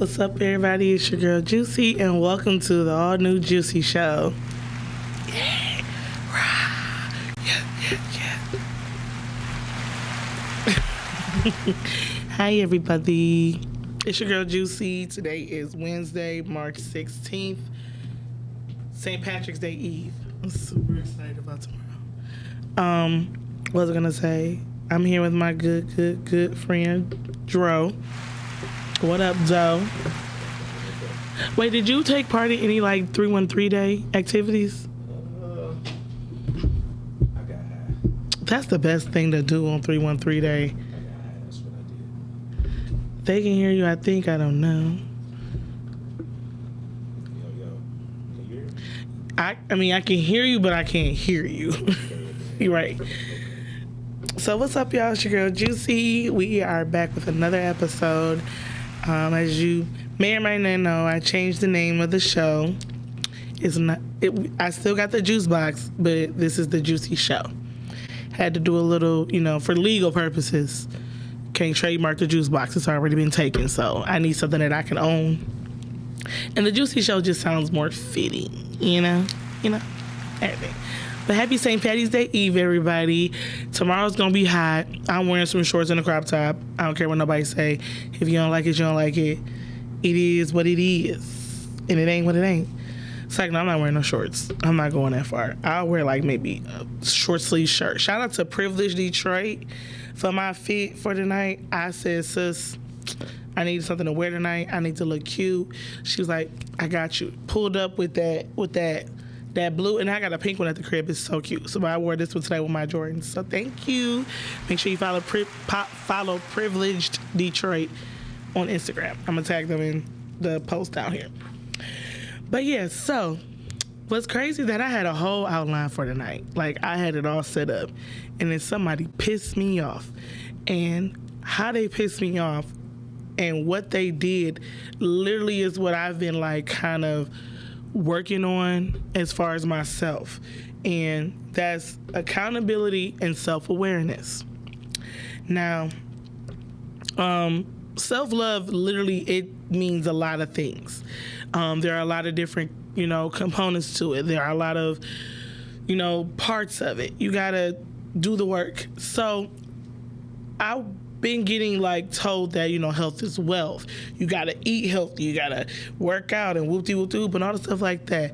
What's up, everybody? It's your girl Juicy, and welcome to the all new Juicy Show. Yeah, yeah. Hi, everybody. It's your girl Juicy. Today is Wednesday, March 16th, St. Patrick's Day Eve. I'm super excited about tomorrow. What was I gonna say? I'm here with my good friend Dro. What up, Joe? Wait, did you take part in any 313 day activities? I got high. That's the best thing to do on 313 day. I got high. That's what I did. They can hear you, I think. I don't know. Yo. Can you hear me? I mean, I can hear you, but I can't hear you. You're right. So what's up, y'all? It's your girl Juicy. We are back with another episode. As you may or may not know, I changed the name of the show. I still got the juice box, but this is the Juicy Show. Had to do a little, for legal purposes. Can't trademark the juice box. It's already been taken, so I need something that I can own. And the Juicy Show just sounds more fitting, everything. But happy St. Patty's Day Eve, everybody. Tomorrow's going to be hot. I'm wearing some shorts and a crop top. I don't care what nobody say. If you don't like it, you don't like it. It is what it is. And it ain't what it ain't. It's like, no, I'm not wearing no shorts. I'm not going that far. I'll wear maybe a short sleeve shirt. Shout out to Privileged Detroit for my fit for tonight. I said, sis, I need something to wear tonight. I need to look cute. She was like, I got you. Pulled up with that blue, and I got a pink one at the crib. It's so cute. So I wore this one today with my Jordans. So thank you. Make sure you follow Privileged Detroit on Instagram. I'm going to tag them in the post down here. But yeah, so what's crazy that I had a whole outline for tonight. I had it all set up. And then somebody pissed me off. And how they pissed me off and what they did literally is what I've been kind of working on as far as myself, and that's accountability and self-awareness. Now, self-love, literally, it means a lot of things. There are a lot of different, components to it. There are a lot of, parts of it. You gotta do the work. So I've been getting told that health is wealth. You gotta eat healthy. You gotta work out and whoop-de-whoop-de-whoop and all the stuff like that.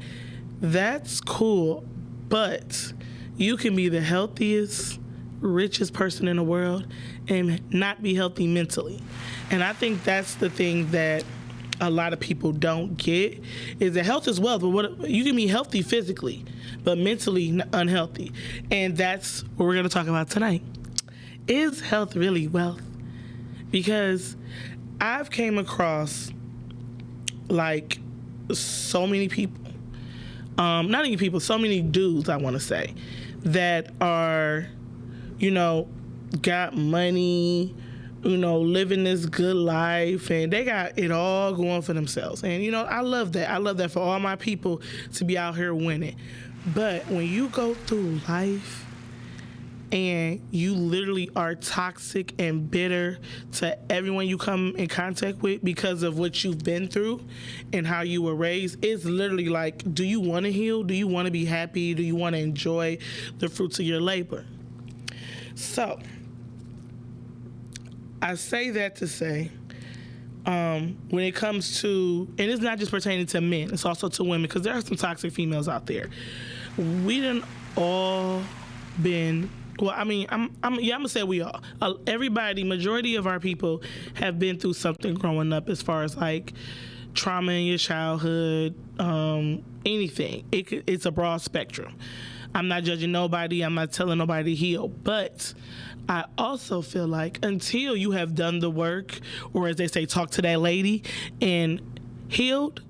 That's cool, but you can be the healthiest, richest person in the world and not be healthy mentally. And I think that's the thing that a lot of people don't get, is that health is wealth. But you can be healthy physically, but mentally unhealthy. And that's what we're gonna talk about tonight. Is health really wealth? Because I've came across so many people, not even people, so many dudes, I want to say, that are, got money, living this good life, and they got it all going for themselves. And, I love that. I love that for all my people to be out here winning. But when you go through life and you literally are toxic and bitter to everyone you come in contact with because of what you've been through and how you were raised, it's literally do you want to heal? Do you want to be happy? Do you want to enjoy the fruits of your labor? So, I say that to say, when it comes to, and it's not just pertaining to men, it's also to women, because there are some toxic females out there. We done all been, well, I mean, I'm gonna say we all. Everybody, majority of our people have been through something growing up, as far as trauma in your childhood, anything. It's a broad spectrum. I'm not judging nobody. I'm not telling nobody to heal. But I also feel until you have done the work, or as they say, talk to that lady and healed,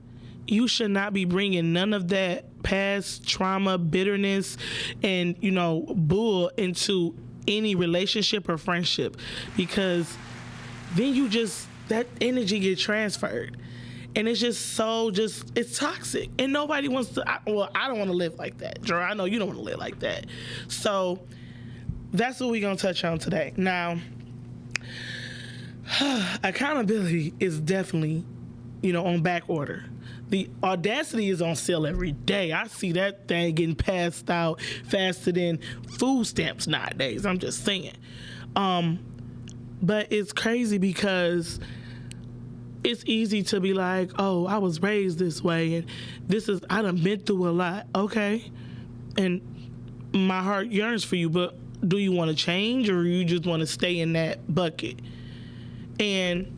you should not be bringing none of that past trauma, bitterness, and, bull into any relationship or friendship, because then that energy gets transferred. And it's just it's toxic. And nobody wants to, I don't want to live like that. Dre, I know you don't want to live like that. So that's what we're going to touch on today. Now, accountability is definitely on back order. The Audacity is on sale every day. I see that thing getting passed out faster than food stamps nowadays. I'm just saying. But it's crazy because it's easy to be like, oh, I was raised this way and I done been through a lot. Okay. And my heart yearns for you, but do you want to change or you just want to stay in that bucket? And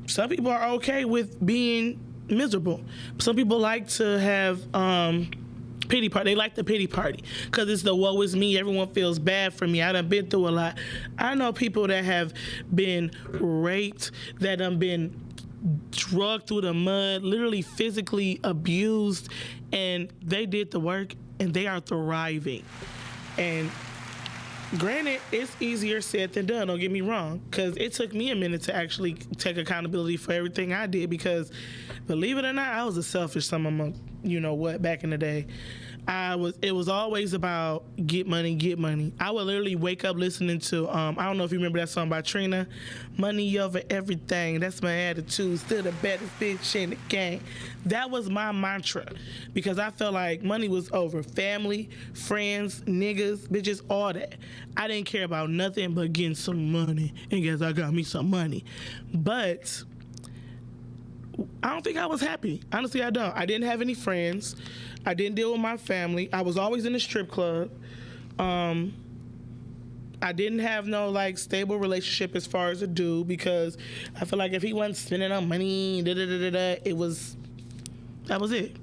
some people are okay with being miserable. Some people like to have pity party. They like the pity party because it's the woe is me. Everyone feels bad for me. I done been through a lot. I know people that have been raped, that done been drugged through the mud, literally physically abused, and they did the work and they are thriving. And granted, it's easier said than done, don't get me wrong, because it took me a minute to actually take accountability for everything I did because, believe it or not, I was a selfish son of a, back in the day. It was always about get money, get money. I would literally wake up listening to, I don't know if you remember that song by Trina, Money Over Everything, that's my attitude, still the baddest bitch in the game. That was my mantra because I felt like money was over family, friends, niggas, bitches, all that. I didn't care about nothing but getting some money, and guess I got me some money. But I don't think I was happy. Honestly, I don't. I didn't have any friends. I didn't deal with my family. I was always in the strip club. I didn't have no stable relationship as far as a dude because I feel like if he wasn't spending on money, that was it.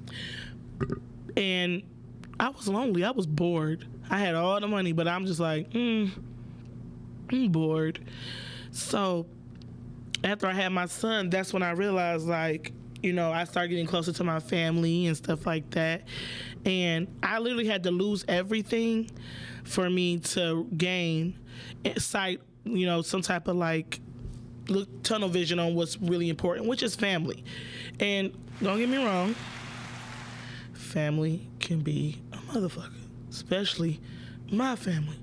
And I was lonely. I was bored. I had all the money, but I'm just like, I'm bored. So after I had my son, that's when I realized I started getting closer to my family and stuff like that. And I literally had to lose everything for me to gain sight, some type of tunnel vision on what's really important, which is family. And don't get me wrong, family can be a motherfucker, especially my family.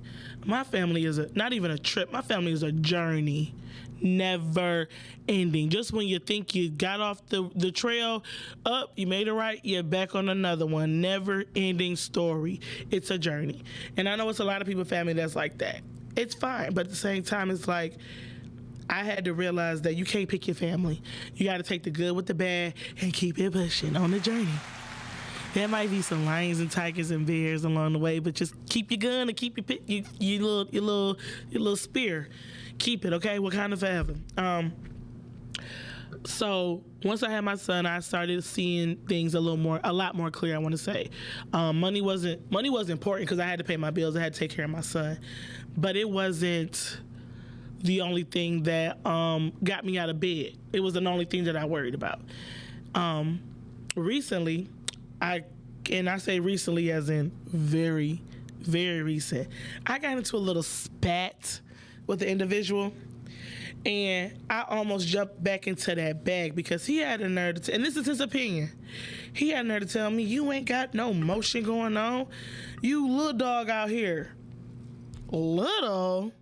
My family is not even a trip. My family is a journey. Never ending. Just when you think you got off the trail up, you made it right, you're back on another one. Never ending story. It's a journey. And I know it's a lot of people's family that's like that. It's fine, but at the same time, it's like I had to realize that you can't pick your family. You got to take the good with the bad and keep it pushing on the journey. There might be some lions and tigers and bears along the way, but just keep your gun and keep your little spear. Keep it, okay? Wakanda forever. So once I had my son, I started seeing things a lot more clear. I want to say, money wasn't important because I had to pay my bills. I had to take care of my son, but it wasn't the only thing that got me out of bed. It wasn't the only thing that I worried about. Recently, I say recently as in very, very recent, I got into a little spat with the individual, and I almost jumped back into that bag because he had a nerve to, and this is his opinion, he had a nerve to tell me, you ain't got no motion going on. You little dog out here. Little?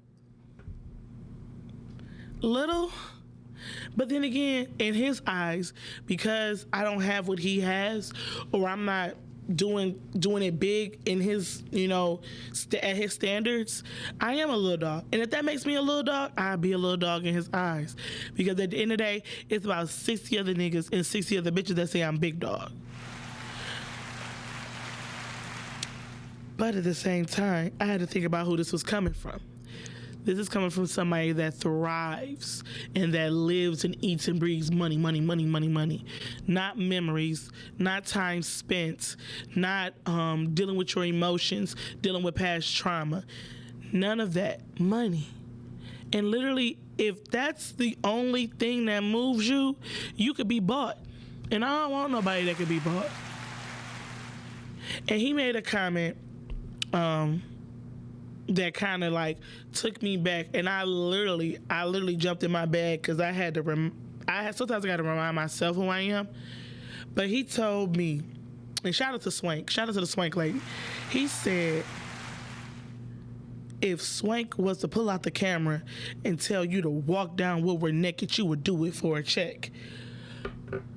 But then again, in his eyes, because I don't have what he has, or I'm not doing it big in his, at his standards, I am a little dog. And if that makes me a little dog, I'll be a little dog in his eyes. Because at the end of the day, it's about 60 other niggas and 60 other bitches that say I'm big dog. But at the same time, I had to think about who this was coming from. This is coming from somebody that thrives and that lives and eats and breathes money. Not memories, not time spent, not dealing with your emotions, dealing with past trauma. None of that. Money. And literally, if that's the only thing that moves you, you could be bought. And I don't want nobody that could be bought. And he made a comment that kind of took me back, and I literally jumped in my bag because I had to sometimes I got to remind myself who I am. But he told me, and shout out to the Swank lady. He said, if Swank was to pull out the camera and tell you to walk down Woodward naked, you would do it for a check.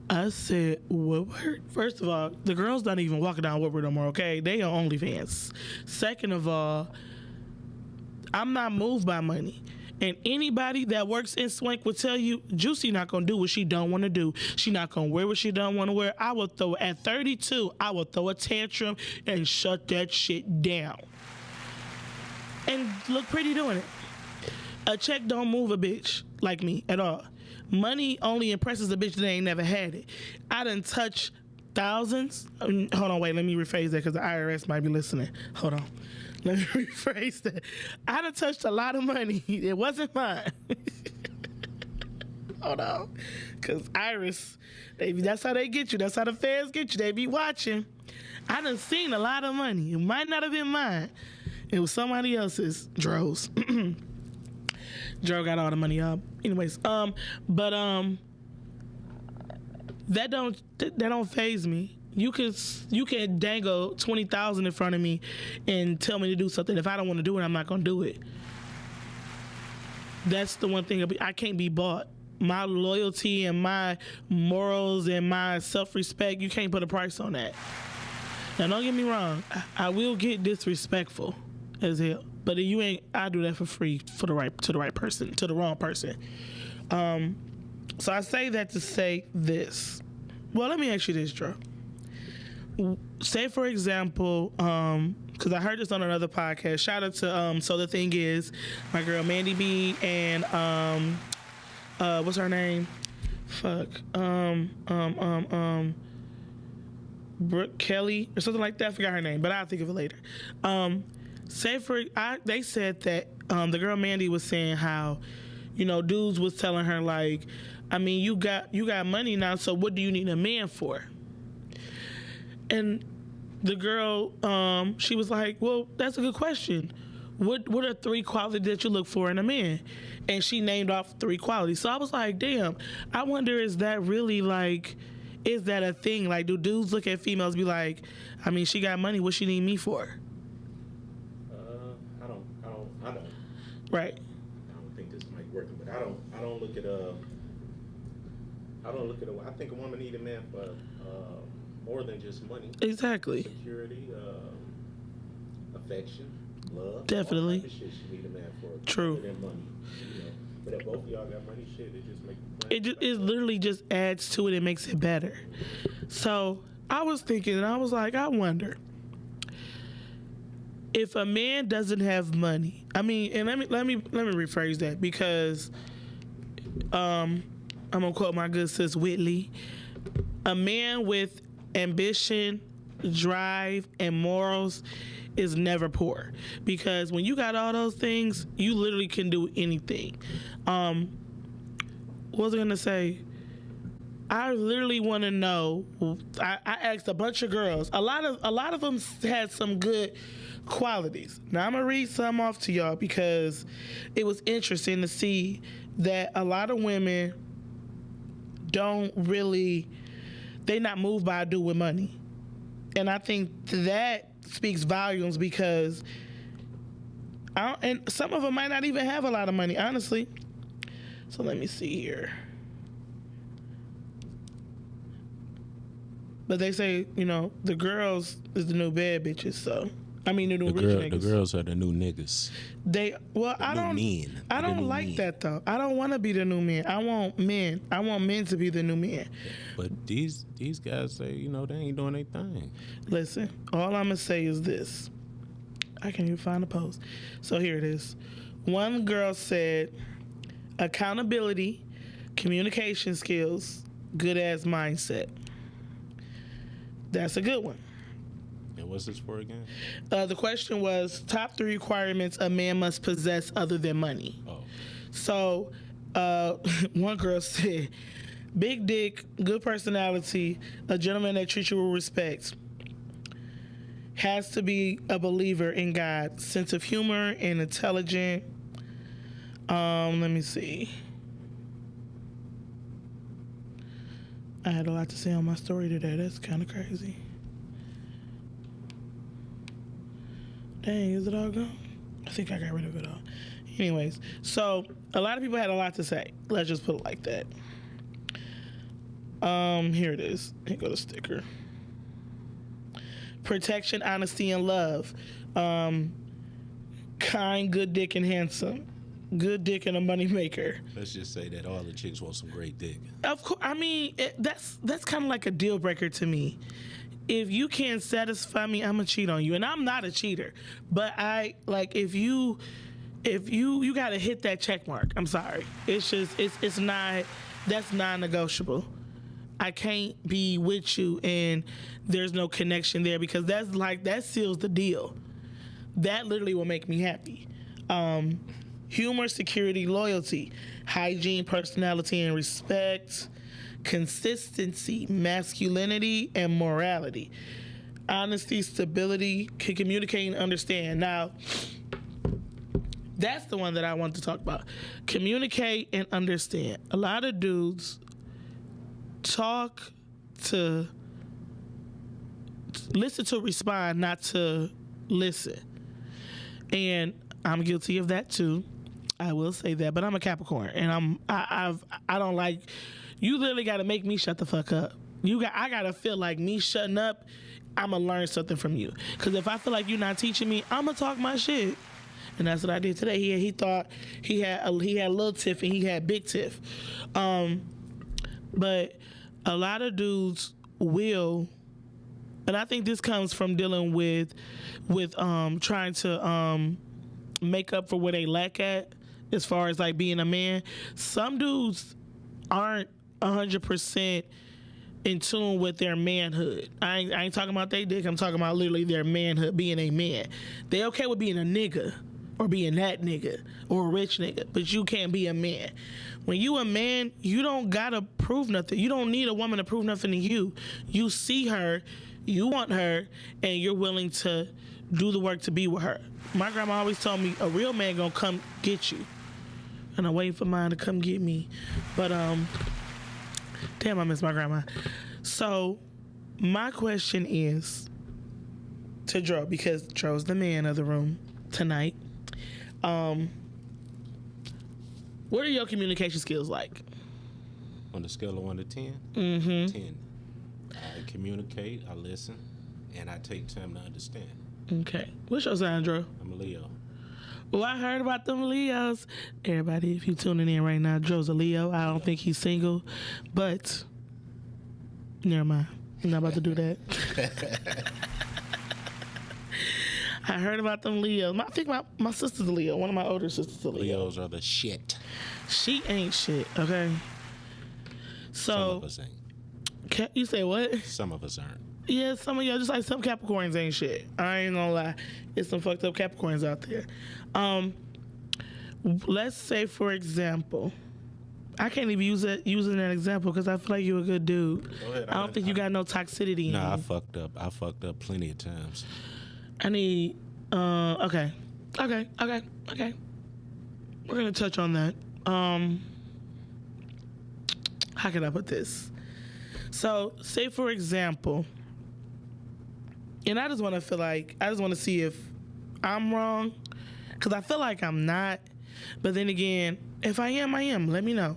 I said, Woodward? First of all, the girls not even walking down Woodward no more, okay? They on OnlyFans. Second of all, I'm not moved by money. And anybody that works in Swank will tell you, Juicy not gonna do what she don't want to do. She not gonna wear what she don't want to wear. At 32, I will throw a tantrum and shut that shit down. And look pretty doing it. A check don't move a bitch like me at all. Money only impresses a bitch that ain't never had it. I done touched thousands. Hold on, wait, let me rephrase that because the IRS might be listening. Hold on. Let me rephrase that. I done touched a lot of money. It wasn't mine. Hold on. Because Iris, that's how they get you. That's how the feds get you. They be watching. I done seen a lot of money. It might not have been mine. It was somebody else's. Dro's. Dro got all the money up. Anyways, that don't faze me. You can dangle 20,000 in front of me and tell me to do something. If I don't want to do it, I'm not gonna do it. That's the one thing I can't be bought. My loyalty and my morals and my self-respect, you can't put a price on that. Now, don't get me wrong. I will get disrespectful as hell, but I do that for free to the right person, to the wrong person. So I say that to say this. Well, let me ask you this, Dro. Say, for example, because I heard this on another podcast. Shout out to So the Thing Is, my girl Mandy B and what's her name? Brooke Kelly or something like that. I forgot her name, but I'll think of it later. They said that the girl Mandy was saying how, dudes was telling her like, I mean, you got money now, so what do you need a man for? And the girl, she was like, well, that's a good question. What are 3 qualities that you look for in a man? And she named off 3 qualities. So I was like, damn, I wonder, is that really like, is that a thing? Like, do dudes look at females be like, I mean, she got money, what she need me for? I don't. Right. I don't think this might work, but I don't look at I think a woman need a man for more than just money. Exactly. Security, affection, love. Definitely. All type of shit she need a man for. True. Other than money. But if both of y'all got money, shit, it just makes it literally just adds to it and makes it better. So I was thinking, and I was like, I wonder if a man doesn't have money. I mean, and let me rephrase that, because I'm gonna quote my good sis Whitley. A man with ambition, drive, and morals is never poor, because when you got all those things, you literally can do anything. What was I gonna say? I literally want to know. I asked a bunch of girls. A lot of them had some good qualities. Now I'm gonna read some off to y'all because it was interesting to see that a lot of women they're not moved by a dude with money, and I think that speaks volumes, because and some of them might not even have a lot of money, honestly. So let me see here. But they say, the girls is the new bad bitches, so the new rich niggas. The girls are the new niggas. I don't like that though. I don't want to be the new men. I want men. I want men to be the new men. But these guys say, they ain't doing their thing. Listen, all I'm gonna say is this. I can't even find a post. So here it is. One girl said, accountability, communication skills, good ass mindset. That's a good one. And what's this for again? The question was top 3 requirements a man must possess other than money. Oh. So one girl said, big dick, good personality, a gentleman that treats you with respect, has to be a believer in God, sense of humor and intelligent. Let me see. I had a lot to say on my story today. That's kind of crazy. Dang, is it all gone? I think I got rid of it all. Anyways, so a lot of people had a lot to say. Let's just put it like that. Here it is. Here go the sticker. Protection, honesty, and love. Kind, good dick, and handsome. Good dick and a money maker. Let's just say that all the chicks want some great dick. Of course, I mean that's kind of like a deal breaker to me. If you can't satisfy me, I'm gonna cheat on you, and I'm not a cheater. But I like if you gotta hit that check mark. I'm sorry. It's just it's not, that's non-negotiable. I can't be with you and there's no connection there, because that's like, that seals the deal. That literally will make me happy. Humor, security, loyalty, hygiene, personality, and respect, consistency, masculinity, and morality, honesty, stability, can communicate and understand. Now, that's the one that I want to talk about. Communicate and understand. A lot of dudes talk to listen to respond, not to listen. And I'm guilty of that too. I will say that, but I'm a Capricorn, and I don't like. You literally got to make me shut the fuck up. I gotta feel like me shutting up, I'm gonna learn something from you. Because if I feel like you're not teaching me, I'm gonna talk my shit. And that's what I did today. He thought he had little Tiff and he had big Tiff. But a lot of dudes will, and I think this comes from dealing with trying to make up for where they lack at as far as like being a man. Some dudes aren't 100% in tune with their manhood. I ain't talking about they dick. I'm talking about literally their manhood, being a man. They okay with being a nigga or being that nigga or a rich nigga, but you can't be a man. When you a man, you don't gotta prove nothing. You don't need a woman to prove nothing to you. You see her, you want her, and you're willing to do the work to be with her. My grandma always told me a real man gonna come get you. And I'm waiting for mine to come get me. But damn, I miss my grandma. So my question is to Dro, because Dro's the man of the room tonight. What are your communication skills like? On the scale of 1 to 10? 10. I communicate, I listen, and I take time to understand. Okay. What's your sign, Dro? I'm a Leo. Well, I heard about them Leos. Everybody, if you tuning in right now, Dro's a Leo. I don't think he's single, but never mind. I'm not about to do that. I heard about them Leos. I think my sister's a Leo. One of my older sisters is a Leo. Leos are the shit. She ain't shit, okay? So, Some of us ain't. You say what? Some of us aren't. Yeah, some of y'all, just like some Capricorns ain't shit. I ain't gonna lie. There's some fucked up Capricorns out there. Let's say, for example, I can't even using that example because I feel like you're a good dude. Go ahead. I don't think you got no toxicity in you. Nah, I fucked up. I fucked up plenty of times. I need, okay. We're gonna touch on that. How can I put this? So, say for example, and I just want to see if I'm wrong, because I feel like I'm not. But then again, if I am, I am. Let me know.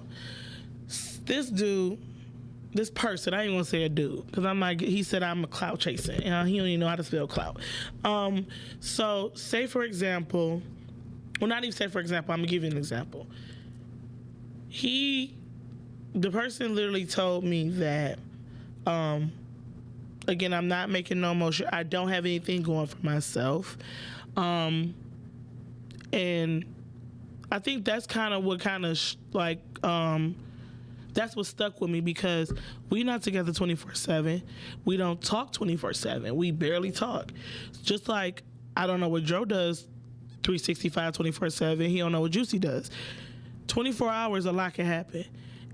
This dude, this person, I ain't gonna say a dude, because I'm like, he said I'm a clout chaser. He don't even know how to spell clout. So say for example, well, not even say for example, I'm gonna give you an example. The person literally told me that, again, I'm not making no motion. I don't have anything going for myself. And I think that's kind of what that's what stuck with me, because we're not together 24/7. We don't talk 24/7. We barely talk. Just like I don't know what Joe does 365, 24/7. He don't know what Juicy does. 24 hours, a lot can happen.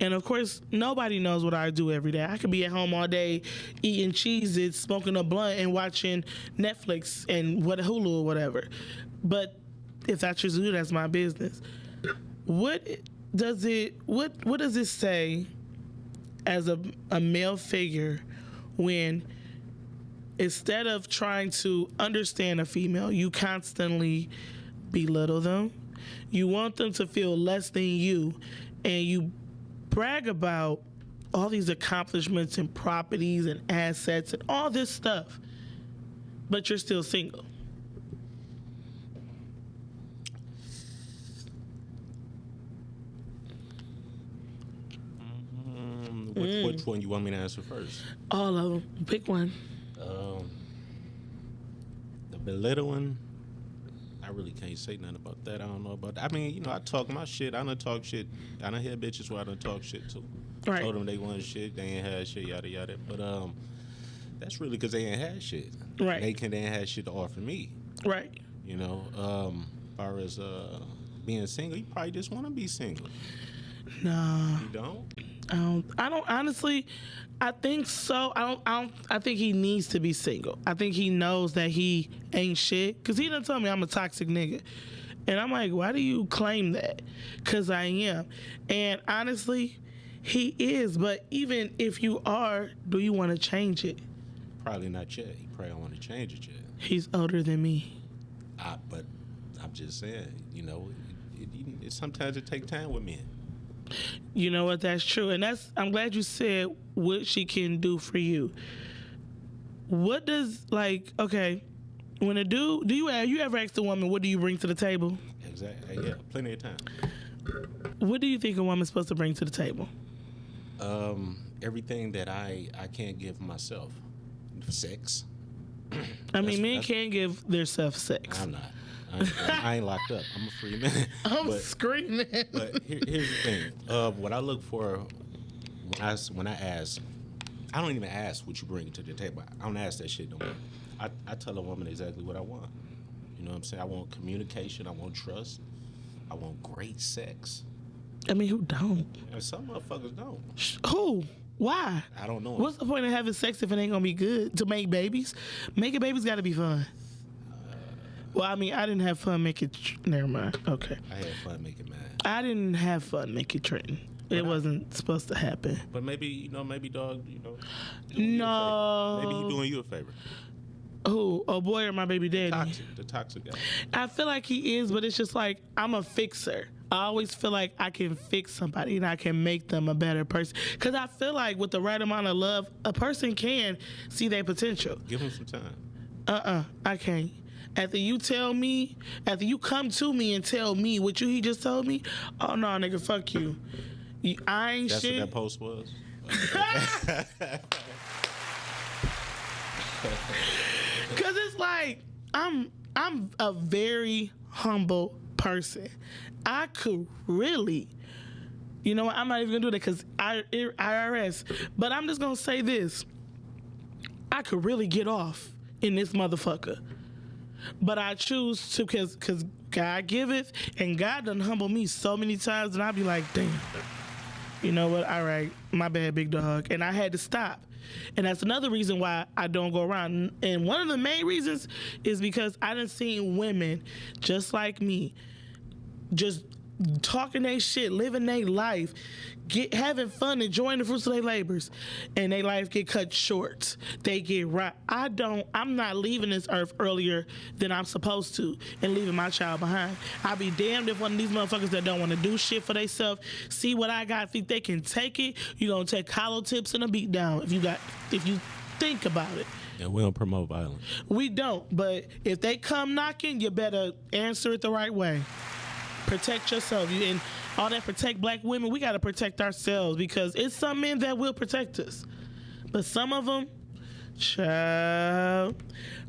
And of course, nobody knows what I do every day. I could be at home all day eating Cheez-Its, smoking a blunt, and watching Netflix and Hulu or whatever. But if that's your zoo, that's my business. What does it say as a male figure when instead of trying to understand a female, you constantly belittle them? You want them to feel less than you, and you brag about all these accomplishments and properties and assets and all this stuff, but you're still single? Which one you want me to answer first? All of them. Pick one. The belittling, I really can't say nothing about that. I don't know about that. I mean, you know, I talk my shit. I done talk shit. I done hear bitches where I done talk shit too. Right. Told them they wanted shit, they ain't had shit, yada yada. But that's really because they ain't had shit. Right. They ain't had shit to offer me. Right. You know, as far as being single, you probably just want to be single. Nah. You don't? I don't honestly. I think so. I think he needs to be single. I think he knows that he ain't shit because he done told me I'm a toxic nigga, and I'm like, why do you claim that? Because I am, and honestly, he is. But even if you are, do you want to change it? Probably not yet. You probably don't want to change it yet. He's older than me. But I'm just saying, you know, sometimes it takes time with men. You know what? That's true, and I'm glad you said what she can do for you. What does okay? When a dude, you ever ask a woman, what do you bring to the table? Exactly. Yeah, plenty of time. What do you think a woman's supposed to bring to the table? Everything that I can't give myself. Sex. I mean, men can give their self sex. I'm not. I ain't locked up. I'm a free man. I'm screaming. But here's the thing. What I look for when I ask, I don't even ask what you bring to the table. I don't ask that shit no more. I tell a woman exactly what I want. You know what I'm saying? I want communication. I want trust. I want great sex. I mean, who don't? And some motherfuckers don't. Who? Why? I don't know. What's the point of having sex if it ain't gonna be good? To make babies? Making babies gotta be fun. Well, I mean, I didn't have fun making. Never mind. Okay. I had fun making mine. I didn't have fun making Trenton. It wasn't supposed to happen. But maybe dog, No. Maybe he doing you a favor. Who? A boy or my baby daddy? The toxic guy. I feel like he is, but it's just like I'm a fixer. I always feel like I can fix somebody and I can make them a better person. Because I feel like with the right amount of love, a person can see their potential. Give him some time. I can't. After you come to me and tell me what he just told me, oh no, nigga, fuck you. I ain't That's shit. That's what that post was? Cause it's like I'm a very humble person. I could really, you know what? I'm not even gonna do that because IRS. But I'm just gonna say this: I could really get off in this motherfucker. But I choose to because God giveth, and God done humble me so many times, and I be like, damn. You know what? All right, my bad, big dog. And I had to stop. And that's another reason why I don't go around. And one of the main reasons is because I done seen women just like me, just talking their shit, living their life, having fun, enjoying the fruits of their labors, and their life get cut short. They get right. I'm not leaving this earth earlier than I'm supposed to and leaving my child behind. I'll be damned if one of these motherfuckers that don't want to do shit for themselves see what I got, think they can take it. You're gonna take hollow tips and a beat down if you think about it. And we don't promote violence. We don't, but if they come knocking, you better answer it the right way. Protect yourself. And all that protect black women, we got to protect ourselves because it's some men that will protect us. But some of them, child,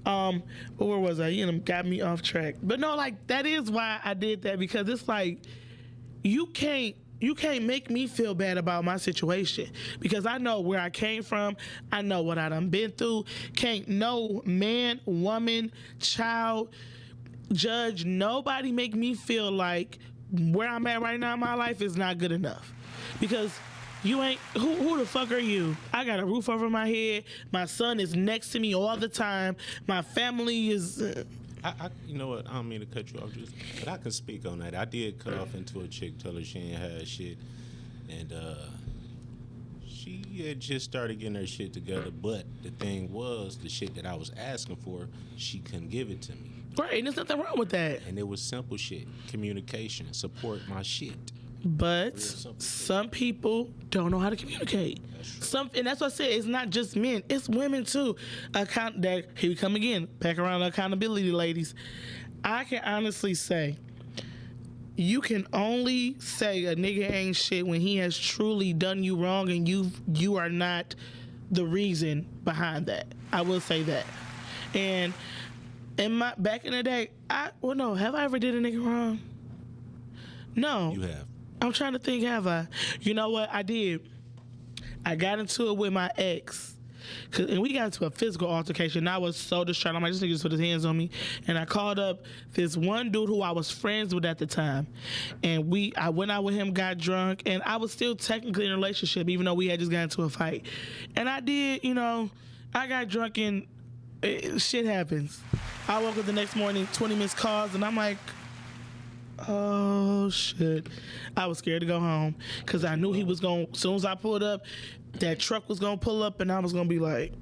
where was I? You know, got me off track. But no, like, that is why I did that because it's like, you can't make me feel bad about my situation because I know where I came from. I know what I done been through. Can't no man, woman, child, judge, nobody make me feel like where I'm at right now in my life is not good enough. Because you ain't, who the fuck are you? I got a roof over my head. My son is next to me all the time. My family is... I you know what? I don't mean to cut you off, but I can speak on that. I did cut off into a chick, tell her she ain't had shit, and she had just started getting her shit together. But the thing was, the shit that I was asking for, she couldn't give it to me. Right, and there's nothing wrong with that. And it was simple shit: communication, support my shit. But simple shit. some people don't know how to communicate. That's true. And that's what I said. It's not just men; it's women too. Here we come again. Back around to accountability, ladies. I can honestly say, you can only say a nigga ain't shit when he has truly done you wrong, and you are not the reason behind that. I will say that. And back in the day, have I ever did a nigga wrong? No. You have. I'm trying to think, have I? You know what? I did. I got into it with my ex. And we got into a physical altercation. And I was so distraught. I'm like, this nigga just put his hands on me. And I called up this one dude who I was friends with at the time. And I went out with him, got drunk. And I was still technically in a relationship, even though we had just got into a fight. And I did, I got drunk and shit happens. I woke up the next morning, 20 missed calls. And I'm like, oh shit. I was scared to go home because I knew he was going, as soon as I pulled up, that truck was going to pull up and I was going to be like,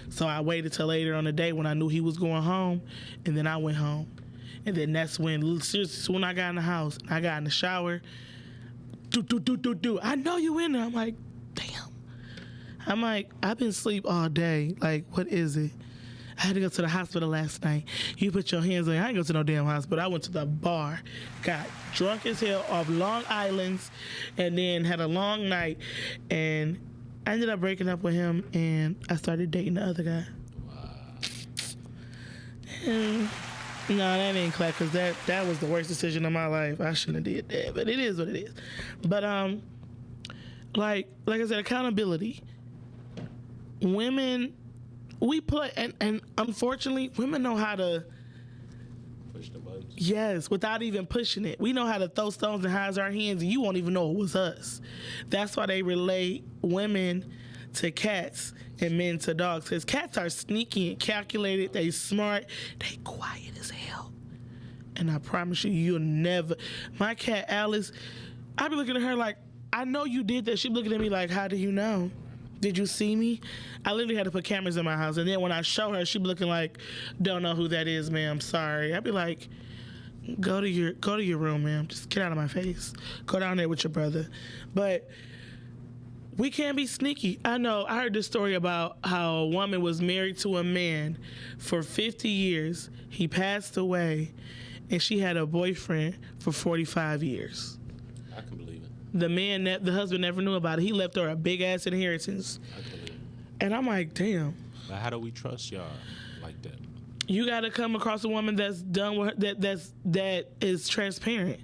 So I waited till later on the day when I knew he was going home, and then I went home. And then that's when, seriously, when I got in the house, I got in the shower, I know you in there. I'm like, damn. I'm like, I've been asleep all day. Like, what is it? I had to go to the hospital last night. You put your hands on me. I ain't go to no damn hospital. I went to the bar, got drunk as hell off Long Islands, and then had a long night. And I ended up breaking up with him, and I started dating the other guy. Wow. And no, that ain't clap, because that was the worst decision of my life. I shouldn't have did that, but it is what it is. But like I said, accountability. Women, we play, and unfortunately, women know how to Push the buttons. yes, without even pushing it. We know how to throw stones and hide our hands, and you won't even know it was us. That's why they relate women to cats and men to dogs, because cats are sneaky and calculated. They smart. They quiet as hell. And I promise you, you'll never. My cat Alice, I be looking at her like, I know you did that. She be looking at me like, how do you know? Did you see me? I literally had to put cameras in my house, and then when I show her, she be looking like, don't know who that is, ma'am. Sorry. I'd be like, go to your room, ma'am. Just get out of my face. Go down there with your brother. But we can't be sneaky. I know. I heard this story about how a woman was married to a man for 50 years. He passed away, and she had a boyfriend for 45 years. I can believe it. The husband never knew about it. He left her a big ass inheritance. I can believe it. And I'm like, damn. But how do we trust y'all like that? You got to come across a woman that's done with her, that is transparent.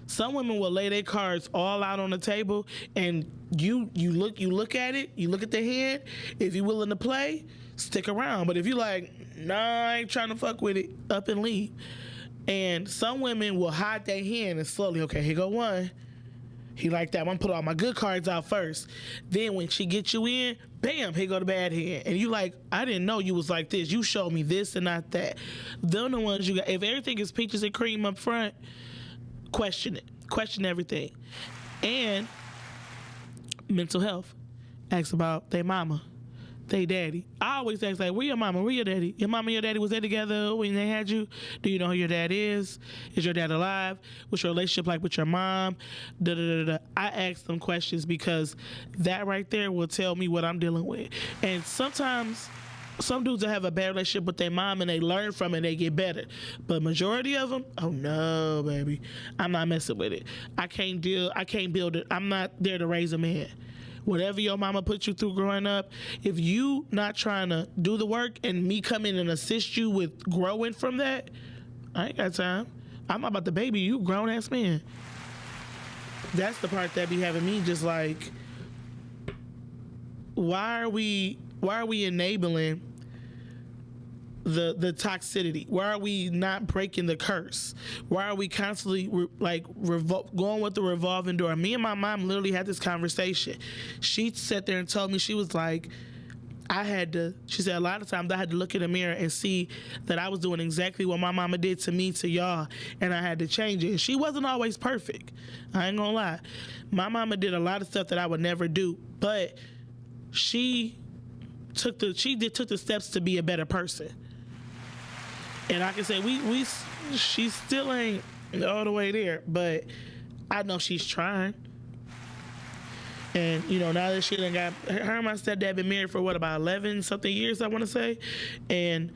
Some women will lay their cards all out on the table, and you look at it, you look at the hand. If you're willing to play, stick around. But if you like, nah, I ain't trying to fuck with it, up and leave. And some women will hide their hand and slowly, okay, here go one. He like that. I'm gonna put all my good cards out first. Then when she gets you in, bam, here go the bad hand. And you like, I didn't know you was like this. You showed me this and not that. They're the ones you got. If everything is peaches and cream up front, question it. Question everything. And mental health. Ask about their mama, they daddy. I always ask, like, where your mama, where your daddy? Your mama and your daddy, was they together when they had you? Do you know who your dad is? Is your dad alive? What's your relationship like with your mom? I ask them questions because that right there will tell me what I'm dealing with. And sometimes some dudes that have a bad relationship with their mom and they learn from it and they get better. But majority of them, oh no, baby, I'm not messing with it. I can't build it. I'm not there to raise a man. Whatever your mama put you through growing up, if you not trying to do the work and me come in and assist you with growing from that, I ain't got time. I'm about the baby, you grown ass man. That's the part that be having me just like, why are we enabling the toxicity? Why are we not breaking the curse? Why are we constantly going with the revolving door? Me and my mom literally had this conversation. She sat there and told me, she was like, she said a lot of times I had to look in the mirror and see that I was doing exactly what my mama did to me, to y'all, and I had to change it. And she wasn't always perfect. I ain't gonna lie. My mama did a lot of stuff that I would never do, but she took the steps to be a better person. And I can say she still ain't all the way there, but I know she's trying. And, you know, now that she done got, her and my stepdad been married for what, about 11 something years, I want to say. And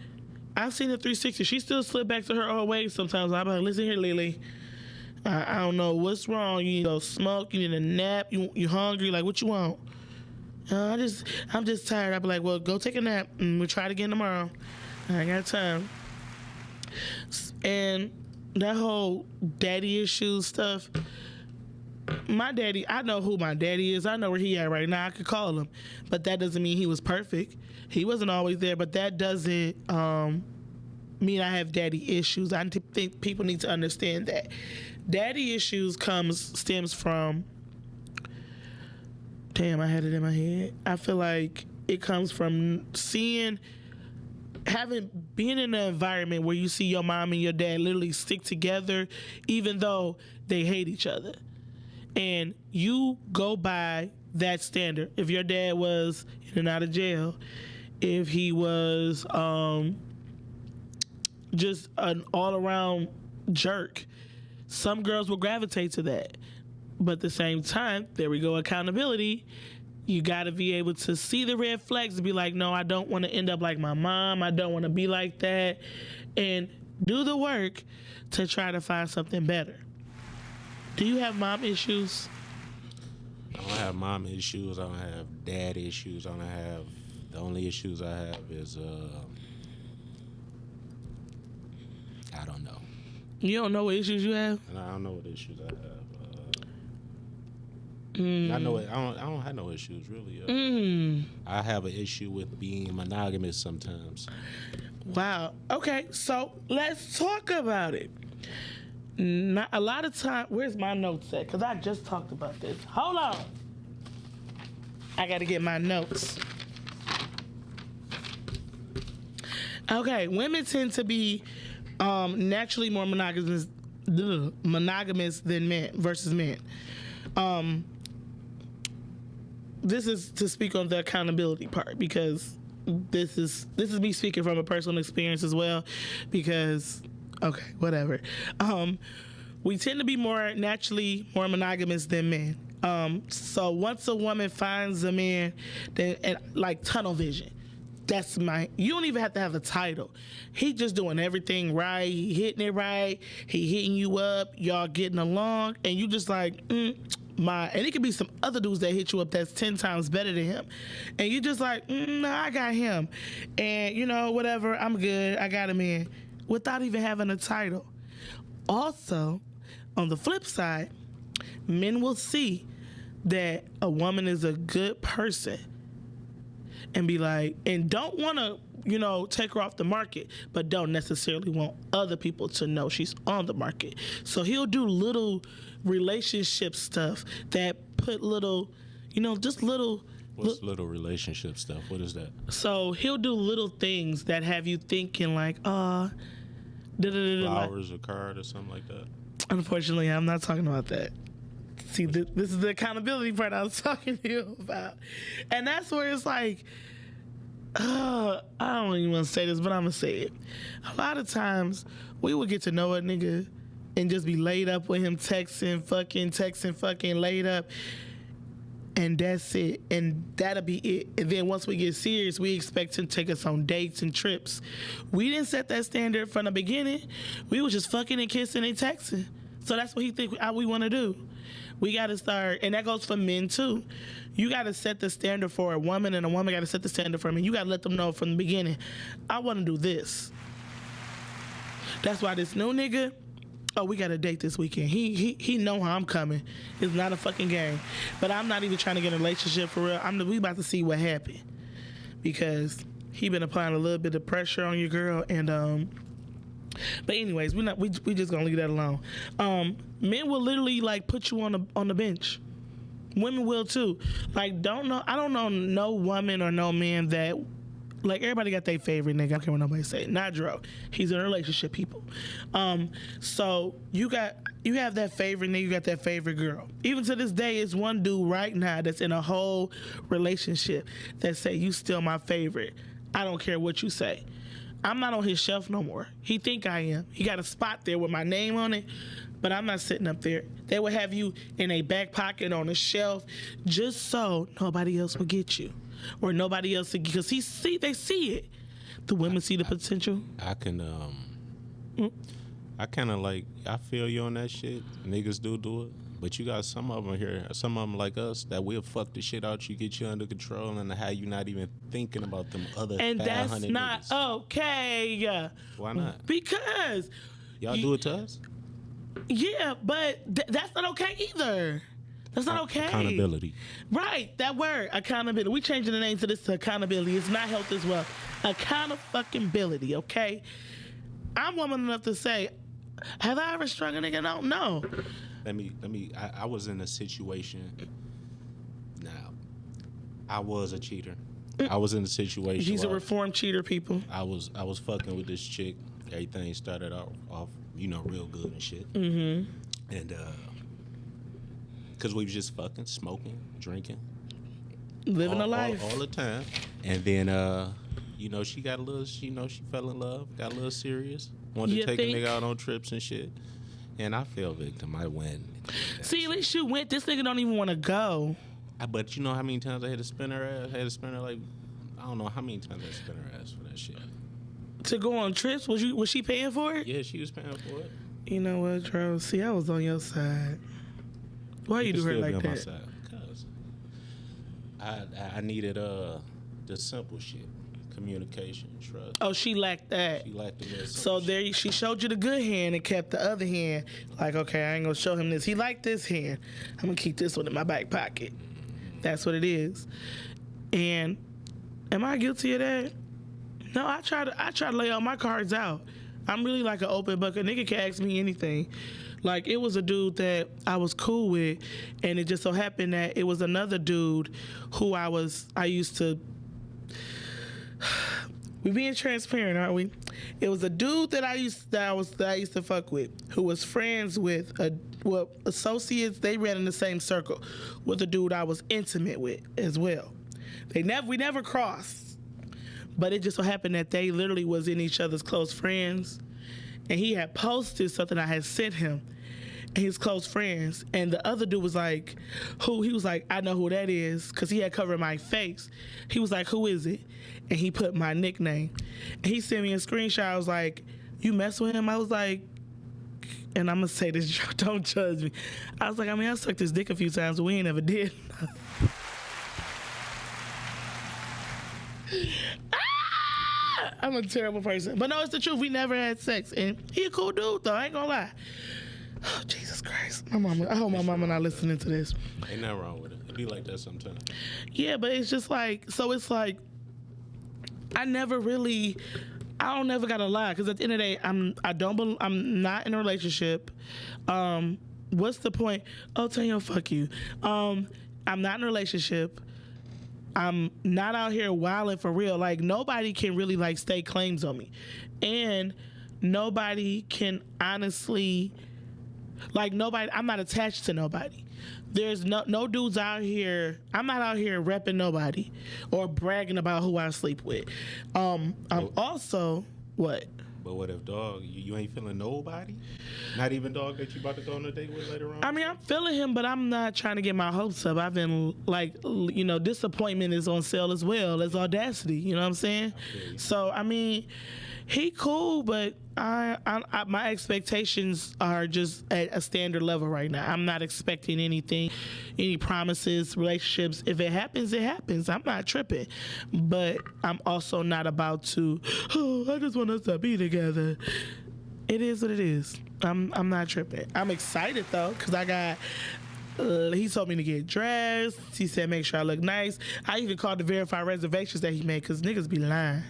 I've seen the 360. She still slip back to her old ways sometimes. I'm like, listen here, Lily. I don't know what's wrong. You need to go smoke. You need a nap. You hungry? Like, what you want? I'm just tired. I'll be like, well, go take a nap and we'll try it again tomorrow. I ain't got time. And that whole daddy issues stuff, my daddy, I know who my daddy is. I know where he at right now. I could call him. But that doesn't mean he was perfect. He wasn't always there, but that doesn't mean I have daddy issues. I think people need to understand that. Daddy issues stems from, damn, I had it in my head. I feel like it comes from being in an environment where you see your mom and your dad literally stick together even though they hate each other. And you go by that standard. If your dad was in and out of jail, if he was just an all-around jerk, some girls will gravitate to that. But at the same time, there we go, accountability. You got to be able to see the red flags and be like, no, I don't want to end up like my mom. I don't want to be like that. And do the work to try to find something better. Do you have mom issues? I don't have mom issues. I don't have dad issues. The only issues I have is, I don't know. You don't know what issues you have? And I don't know what issues I have. I know it. I don't have no issues really. I have an issue with being monogamous sometimes. Wow. Okay, so let's talk about it. Not a lot of time. Where's my notes at? Because I just talked about this. Hold on. I got to get my notes. Okay, women tend to be naturally more monogamous than men versus men. This is to speak on the accountability part because this is me speaking from a personal experience as well. Because okay, whatever. We tend to be naturally more monogamous than men. So once a woman finds a man, and like tunnel vision. You don't even have to have a title. He just doing everything right. He hitting it right. He hitting you up. Y'all getting along. And you just like, and it could be some other dudes that hit you up that's 10 times better than him. And you just like, nah, I got him. And, you know, whatever, I'm good. I got him in. Without even having a title. Also, on the flip side, men will see that a woman is a good person and be like, and don't want to, you know, take her off the market, but don't necessarily want other people to know she's on the market. So he'll do little relationship stuff that put little, you know, just little. What's little relationship stuff? What is that? So he'll do little things that have you thinking like, flowers, a card, or something like that. Unfortunately, I'm not talking about that. See, this is the accountability part I was talking to you about. And that's where it's like, I don't even want to say this, but I'm going to say it. A lot of times, we would get to know a nigga and just be laid up with him texting, fucking laid up. And that's it. And that'll be it. And then once we get serious, we expect him to take us on dates and trips. We didn't set that standard from the beginning. We was just fucking and kissing and texting. So that's what he think we want to do. We got to start, and that goes for men too. You got to set the standard for a woman, and a woman got to set the standard for men. You got to let them know from the beginning, I want to do this. That's why this new nigga, we got a date this weekend. He know how I'm coming. It's not a fucking game. But I'm not even trying to get in a relationship for real. We about to see what happened. Because he been applying a little bit of pressure on your girl, and but anyways, we just gonna leave that alone. Men will literally like put you on the bench. Women will too. Like I don't know no woman or no man that, like, everybody got their favorite nigga. I don't care what nobody say. Not Dro. He's in a relationship, people. So you have that favorite nigga, you got that favorite girl. Even to this day, it's one dude right now that's in a whole relationship that say, you still my favorite. I don't care what you say. I'm not on his shelf no more. He think I am. He got a spot there with my name on it. but I'm not sitting up there. They would have you in a back pocket on a shelf just so nobody else would get you. Or nobody else, because they see it. The women see the potential. I can, I kind of like, I feel you on that shit. Niggas do it. But you got some of them here, some of them like us, that will fuck the shit out you, get you under control, and how you not even thinking about them other 500 And that's not niggas. Okay. Why not? Because Y'all do it to us? yeah, but that's not okay either. That's not okay. Accountability. Right, that word, accountability. We changing the name to this to accountability. It's not health as well. Accountability, okay? I'm woman enough to say, have I ever strung a nigga? No. I was in a situation. Now, I was a cheater. I was in a situation. He's a where reformed cheater, people. I was fucking with this chick. Everything started off, real good and shit. Mm-hmm. And because we was just fucking, smoking, drinking, Living a life. all the time. And then she got a little, she fell in love, got a little serious, wanted You to take think? a nigga out on trips and shit. And I fell victim. I went. See, at least you went. This nigga don't even want to go. But you know how many times I had to spin her ass? I had to spin her like, I don't know how many times I had to spin her ass for that shit. To go on trips? Was she paying for it? Yeah, she was paying for it. You know what, Dro? See, I was on your side. Why you do her like that? Because I needed the simple shit. Communication, trust. Oh, she lacked that. She lacked the little So simple there, she showed you the good hand and kept the other hand. Like, okay, I ain't gonna show him this. He liked this hand. I'm gonna keep this one in my back pocket. That's what it is. And am I guilty of that? No, I try to lay all my cards out. I'm really like an open book. A nigga can ask me anything. Like, it was a dude that I was cool with, and it just so happened that it was another dude who I used to. We being transparent, aren't we? It was a dude that I used to fuck with, who was friends with associates. They ran in the same circle with a dude I was intimate with as well. We never crossed, but it just so happened that they literally was in each other's close friends, and he had posted something I had sent him. His close friends, and the other dude was like, who? He was like, I know who that is, because he had covered my face. He was like, who is it? And he put my nickname. And he sent me a screenshot. I was like, you mess with him? I was like, and I'm going to say this, don't judge me. I was like, I sucked his dick a few times, but we ain't ever did. I'm a terrible person. But no, it's the truth. We never had sex. And he a cool dude, though. I ain't gonna lie. Oh, Jesus Christ. I hope my mama not listening to this. Ain't nothing wrong with it. It be like that sometimes. Yeah, but it's just like, so it's like, I never gotta lie, because at the end of the day, I'm not in a relationship. What's the point? Oh, Tanya, fuck you. I'm not in a relationship. I'm not out here wilding for real. Like, nobody can really like stake claims on me, and nobody can honestly, like, nobody. I'm not attached to nobody. There's no dudes out here. I'm not out here repping nobody or bragging about who I sleep with. I'm also what? But what if, dog, you ain't feeling nobody? Not even dog that you about to go on a date with later on? I'm feeling him, but I'm not trying to get my hopes up. I've been like, disappointment is on sale as well as audacity. You know what I'm saying? So, he cool, but I my expectations are just at a standard level right now. I'm not expecting anything, any promises, relationships. If it happens, it happens. I'm not tripping, but I'm also not about to. Oh, I just want us to be together. It is what it is. I'm not tripping. I'm excited though, because I got. He told me to get dressed. He said make sure I look nice. I even called to verify reservations that he made, because niggas be lying.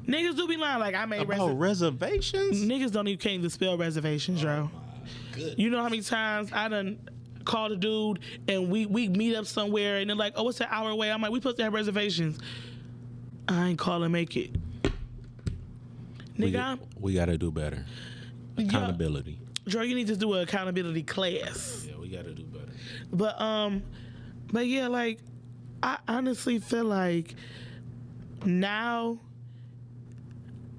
Niggas do be lying. Like, I made reservations. Niggas can't even spell reservations, bro. You know how many times I done called a dude and we meet up somewhere and they're like, oh, it's an hour away. I'm like, we supposed to have reservations. I ain't call and make it. Nigga, we gotta do better. Accountability. Joe, you need to do an accountability class. Yeah, we gotta do better. But yeah, like, I honestly feel like now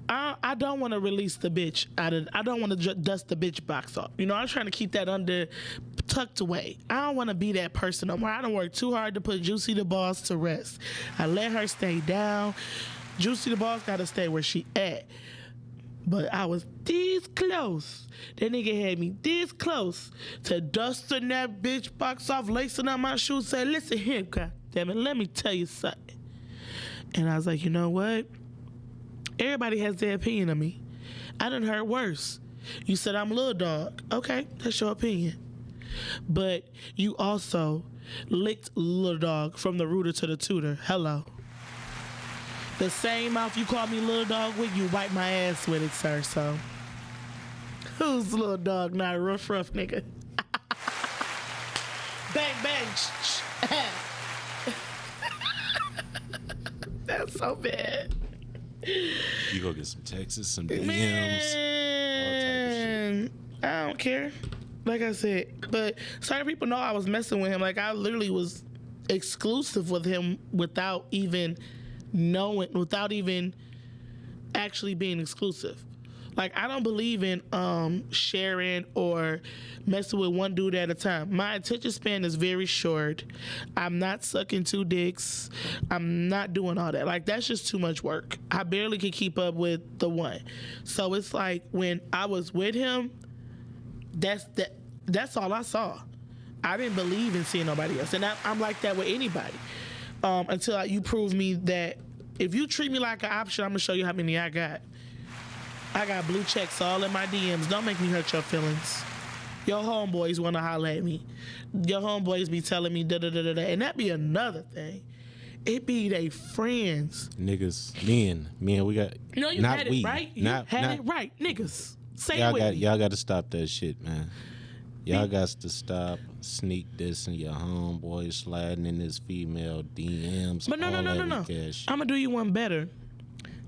I don't want to release the bitch I don't want to dust the bitch box off. You know, I'm trying to keep that tucked away. I don't want to be that person no more. I don't work too hard to put Juicy the Boss to rest. I let her stay down. Juicy the Boss got to stay where she at. But I was this close. That nigga had me this close to dusting that bitch box off, lacing up my shoes, saying, listen here, goddammit, let me tell you something. And I was like, you know what? Everybody has their opinion of me. I done heard worse. You said I'm a little dog. Okay, that's your opinion. But you also licked little dog from the rooter to the tutor. Hello. The same mouth you call me little dog with, you wipe my ass with it, sir. So, who's little dog? Not a rough nigga. Bang, bang. That's so bad. You go get some texts, some DMs, Man, all type of shit. I don't care. Like I said, but certain people know I was messing with him. Like, I literally was exclusive with him without even knowing, without even actually being exclusive. Like, I don't believe in sharing or messing with one dude at a time. My attention span is very short. I'm not sucking 2 dicks. I'm not doing all that. Like, that's just too much work. I barely can keep up with the one. So it's like when I was with him, that's all I saw. I didn't believe in seeing nobody else. And I'm like that with anybody. Until you prove me that if you treat me like an option, I'm going to show you how many I got. I got blue checks all in my DMs. Don't make me hurt your feelings. Your homeboys want to holler at me. Your homeboys be telling me da-da-da-da-da. And that be another thing. It be they friends. Niggas, men, we got. No, you not had we, it right. You had it right. Niggas. Say it with me. Y'all got to stop that shit, man. Y'all got to stop sneak dissing your homeboy, sliding in his female DMs. But no. I'm going to do you one better.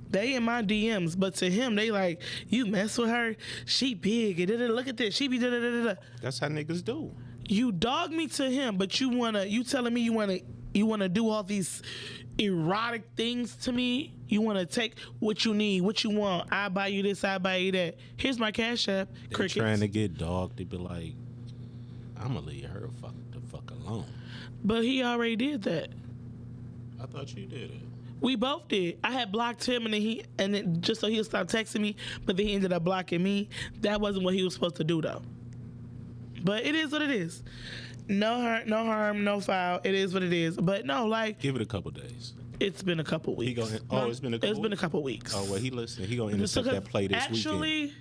They in my DMs, but to him, they like, you mess with her, she big, and look at this, she be da-da-da-da-da. That's how niggas do. You dog me to him, but you telling me you wanna do all these erotic things to me. You wanna take what you need, what you want. I buy you this, I buy you that. Here's my Cash App. They're trying to get dogged. They be like, I'm gonna leave her the fuck alone. But he already did that. I thought you did it. We both did. I had blocked him, and then just so he'll stop texting me, but then he ended up blocking me. That wasn't what he was supposed to do, though. But it is what it is. No harm, no foul. It is what it is. But no, like, give it a couple days. It's been a couple weeks. It's been a couple. It's been a couple weeks. Oh well, he listened. He gonna intercept that play this weekend. Actually,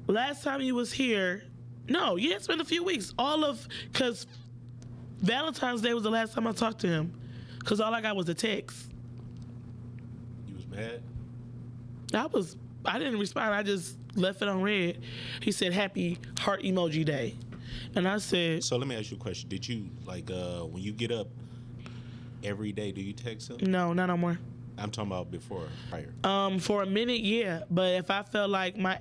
last time he was here, it's been a few weeks. Because Valentine's Day was the last time I talked to him. Because all I got was a text. You was mad? I didn't respond. I just left it on red. He said, happy heart emoji day. And I said... So let me ask you a question. Did you, when you get up every day, do you text him? No, not no more. I'm talking about before, prior. For a minute, yeah. But if I felt like my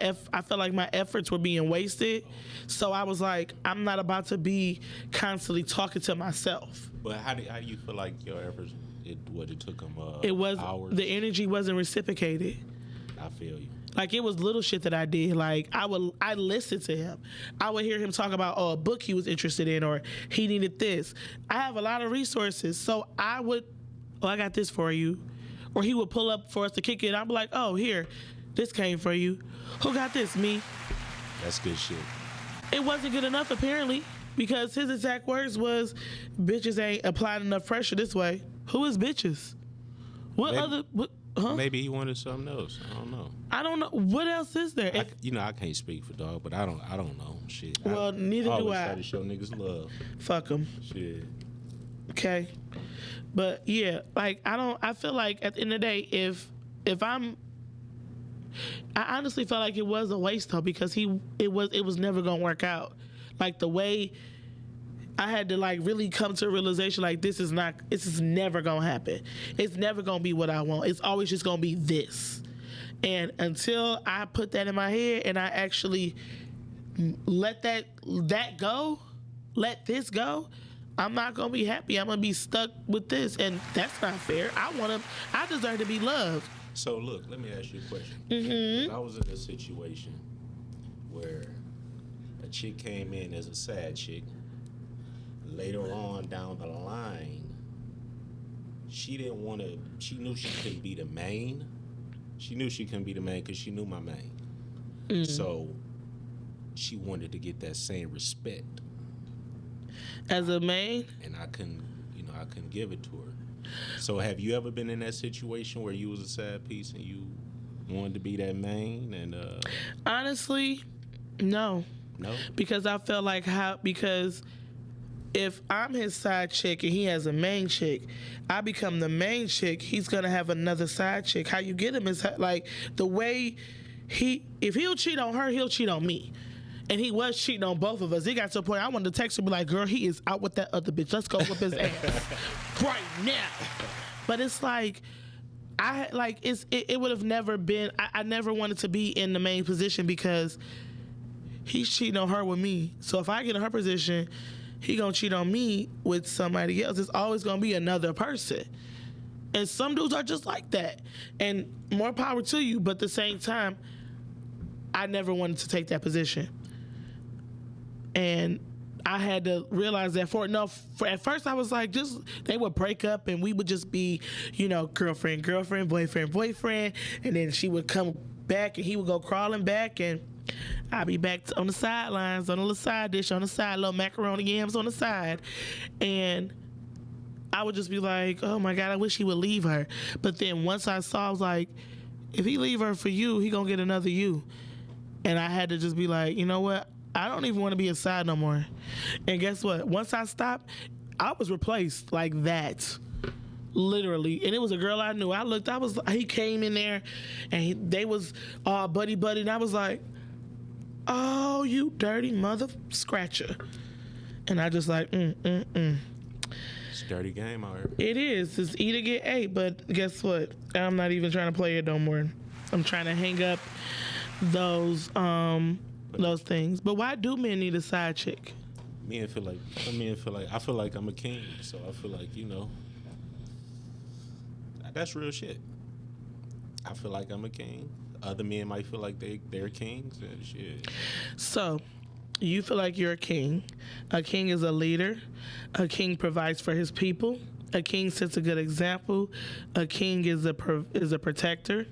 efforts were being wasted, so I was like, I'm not about to be constantly talking to myself. But how do you feel like your efforts? It took him hours. The energy wasn't reciprocated. I feel you. Like, it was little shit that I did. Like, I listened to him. I would hear him talk about a book he was interested in, or he needed this. I have a lot of resources, so I got this for you. Or he would pull up for us to kick it. I'd be like, oh, here, this came for you. Who got this? Me. That's good shit. It wasn't good enough, apparently, because his exact words was, bitches ain't applying enough pressure this way. Who is bitches? Maybe he wanted something else. I don't know. I don't know. What else is there? I can't speak for dog, but I don't know. Shit. Well, neither do I. Always try to show niggas love. Fuck them. Shit. Okay. But yeah, like, I feel like at the end of the day, if I honestly felt like it was a waste though, because it was never gonna work out. Like, the way I had to like really come to a realization, like, this is never gonna happen. It's never gonna be what I want. It's always just gonna be this. And until I put that in my head and I actually let that go, let this go, I'm not gonna be happy. I'm gonna be stuck with this, and that's not fair. I deserve to be loved. So look, let me ask you a question. Mm-hmm. I was in a situation where a chick came in as a side chick. Later on down the line, she didn't want to. She knew she couldn't be the main. She knew she couldn't be the main because she knew my main. So she wanted to get that same respect As a main, and I couldn't give it to her. So have you ever been in that situation where you was a side piece and you wanted to be that main? And honestly, no. no, Because I felt like because if I'm his side chick and he has a main chick, I become the main chick, he's gonna have another side chick. How you get him is like the way if he'll cheat on her, he'll cheat on me. And he was cheating on both of us. It got to a point I wanted to text her and be like, girl, he is out with that other bitch. Let's go whip his ass right now. But it's like, it would have never been, I never wanted to be in the main position because he's cheating on her with me. So if I get in her position, he gonna cheat on me with somebody else. It's always gonna be another person. And some dudes are just like that. And more power to you, but at the same time, I never wanted to take that position. And I had to realize that at first I was like, they would break up and we would just be, girlfriend, boyfriend. And then she would come back and he would go crawling back and I'd be back on the sidelines, on a little side dish on the side, little macaroni yams on the side. And I would just be like, oh my God, I wish he would leave her. But then once I saw, I was like, if he leave her for you, he gonna get another you. And I had to just be like, you know what? I don't even want to be a side no more. And guess what? Once I stopped, I was replaced like that. Literally. And it was a girl I knew. He came in there and they was all buddy. And I was like, oh, you dirty mother scratcher. And I just like, It's a dirty game out here. It is. It's eat or get ate. But guess what? I'm not even trying to play it no more. I'm trying to hang up those things. But why do men need a side chick? I feel like I'm a king, so I feel like, that's real shit. I feel like I'm a king. Other men might feel like they're kings and shit. So, you feel like you're a king. A king is a leader. A king provides for his people. A king sets a good example. A king is a protector.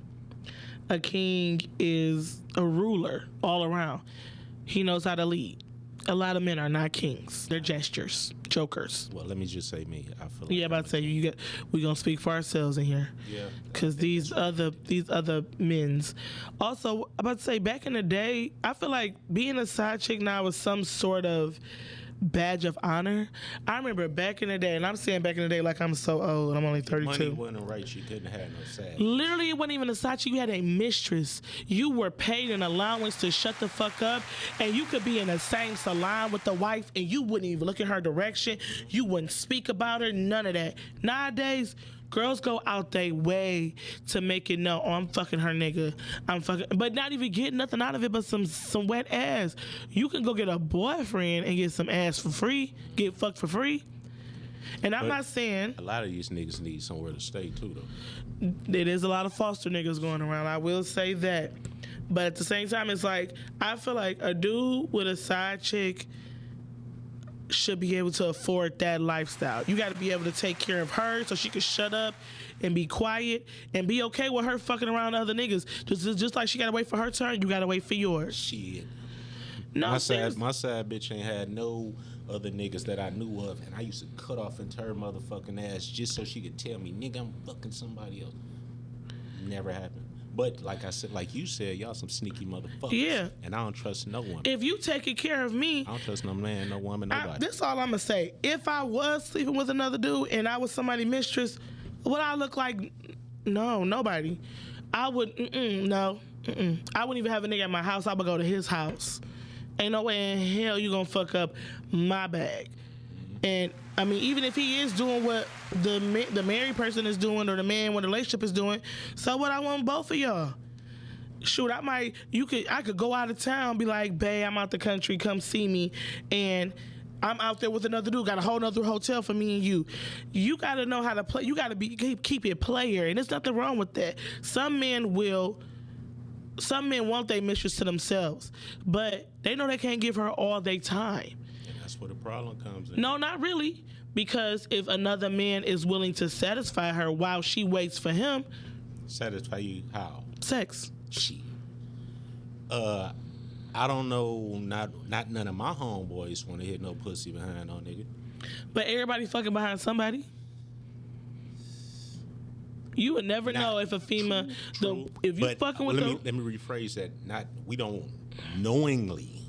A king is a ruler all around. He knows how to lead. A lot of men are not kings. They're gestures, jokers. Well, let me just say me. I feel like about to say we're gonna speak for ourselves in here. Yeah. Because these other men's. Also, I'm about to say back in the day, I feel like being a side chick now was some sort of badge of honor. I remember back in the day, and I'm saying back in the day like I'm so old. I'm only 32. Money wasn't right. You couldn't have no side. Literally, it wasn't even a side chick. You had a mistress. You were paid an allowance to shut the fuck up, and you could be in the same salon with the wife, and you wouldn't even look in her direction. You wouldn't speak about her. None of that. Nowadays, girls go out their way to make it know, oh, I'm fucking her nigga. But not even get nothing out of it but some wet ass. You can go get a boyfriend and get some ass for free, get fucked for free. And I'm not saying... A lot of these niggas need somewhere to stay, too, though. There is a lot of foster niggas going around. I will say that. But at the same time, it's like, I feel like a dude with a side chick should be able to afford that lifestyle. You got to be able to take care of her so she can shut up and be quiet and be okay with her fucking around other niggas. Just like she got to wait for her turn, you got to wait for yours. Shit. No, my side bitch ain't had no other niggas that I knew of, and I used to cut off into her motherfucking ass just so she could tell me, nigga, I'm fucking somebody else. Never happened. But like I said, like you said, y'all some sneaky motherfuckers. Yeah. And I don't trust no one. If you taking care of me, I don't trust no man, no woman, nobody. This all I'm gonna say. If I was sleeping with another dude and I was somebody's mistress, would I look like? No, nobody. I would. No. I wouldn't even have a nigga at my house. I would go to his house. Ain't no way in hell you gonna fuck up my bag. And I mean, even if he is doing what the married person is doing or the man with the relationship is doing, so what? I want both of y'all. Shoot, I could go out of town, be like, babe, I'm out the country, come see me, and I'm out there with another dude, got a whole nother hotel for me and you. You got to know how to play. You got to keep it player, and there's nothing wrong with that. Some men want their mistress to themselves, but they know they can't give her all their time. And that's where the problem comes in. No, not really. Because if another man is willing to satisfy her while she waits for him. Satisfy you how? Sex. Shit. I don't know, not none of my homeboys want to hit no pussy behind no nigga. But everybody fucking behind somebody. You would never know if a female, if you fucking with them. Let me rephrase that. We don't knowingly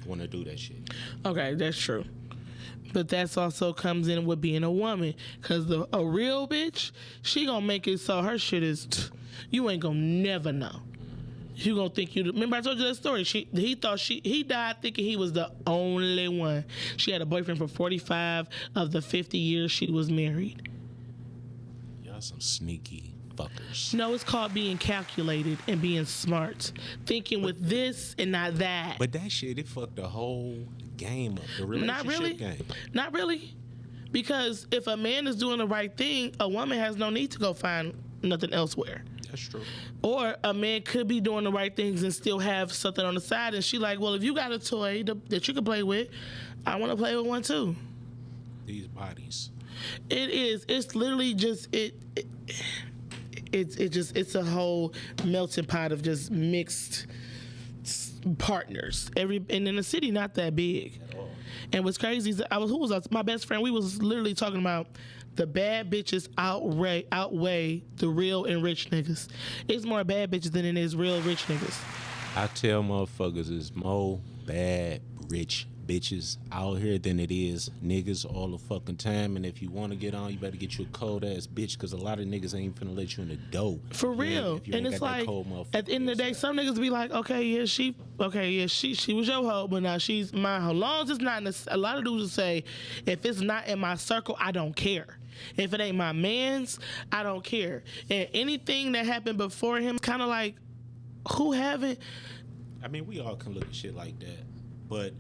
want to do that shit. Okay, that's true. But that's also comes in with being a woman. Because a real bitch, she gonna make it so her shit is, you ain't gonna never know. You gonna think you, remember I told you that story? He died thinking he was the only one. She had a boyfriend for 45 of the 50 years she was married. Y'all some sneaky fuckers. No, it's called being calculated and being smart. Thinking with this and not that. But that shit, it fucked the whole game up. The relationship game. Not really. Because if a man is doing the right thing, a woman has no need to go find nothing elsewhere. That's true. Or a man could be doing the right things and still have something on the side, and she like, well, if you got a toy that you can play with, I want to play with one too. These bodies. It is. It's literally just it's a whole melting pot of just mixed partners. And in the city, not that big. At all. And what's crazy is my best friend. We was literally talking about the bad bitches outweigh the real and rich niggas. It's more bad bitches than it is real rich niggas. I tell motherfuckers it's more bad rich bitches out here than it is niggas all the fucking time. And if you want to get on, you better get you a cold ass bitch, because a lot of niggas ain't finna let you in the door. For real. And it's like, at the end of the day, some niggas be like, okay, she was your hoe, but now she's my hoe. Long as it's not a lot of dudes will say, if it's not in my circle, I don't care. If it ain't my man's, I don't care. And anything that happened before him, kind of like, who haven't? I mean, we all can look at shit like that, but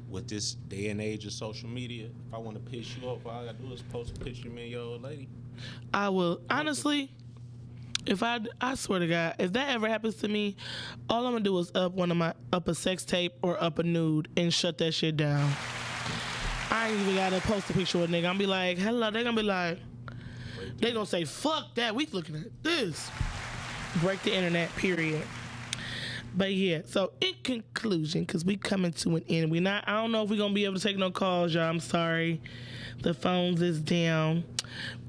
with this day and age of social media, if I want to piss you off, all I gotta do is post a picture of me and your old lady. I will. Honestly, if I swear to God, if that ever happens to me, all I'm gonna do is up a sex tape or up a nude and shut that shit down. I ain't even gotta post a picture of a nigga. I'm gonna be like, hello. They gonna be like, they gonna say, fuck that. We looking at this. Break the internet, period. But yeah, so in conclusion, because we coming to an end, I don't know if we're going to be able to take no calls, y'all. I'm sorry. The phones is down.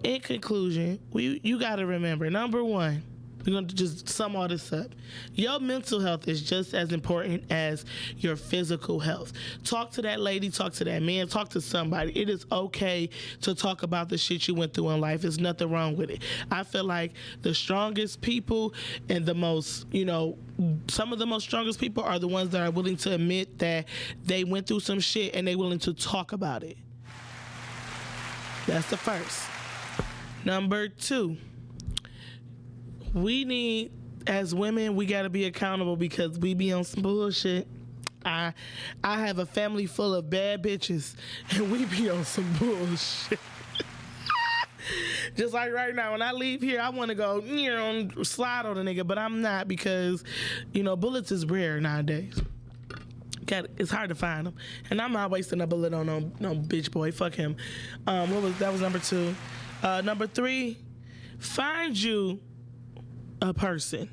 In conclusion, you got to remember, number one, we're going to just sum all this up. Your mental health is just as important as your physical health. Talk to that lady, talk to that man, talk to somebody. It is okay to talk about the shit you went through in life. There's nothing wrong with it. I feel like the strongest people and the most, some of the most strongest people are the ones that are willing to admit that they went through some shit and they willing to talk about it. That's the first. Number two. We need, as women, we got to be accountable because we be on some bullshit. I have a family full of bad bitches and we be on some bullshit. Just like right now, when I leave here, I want to go slide on a nigga, but I'm not because, bullets is rare nowadays. It's hard to find them, and I'm not wasting a bullet on no bitch boy. Fuck him. That was number two. Number three, find you a person.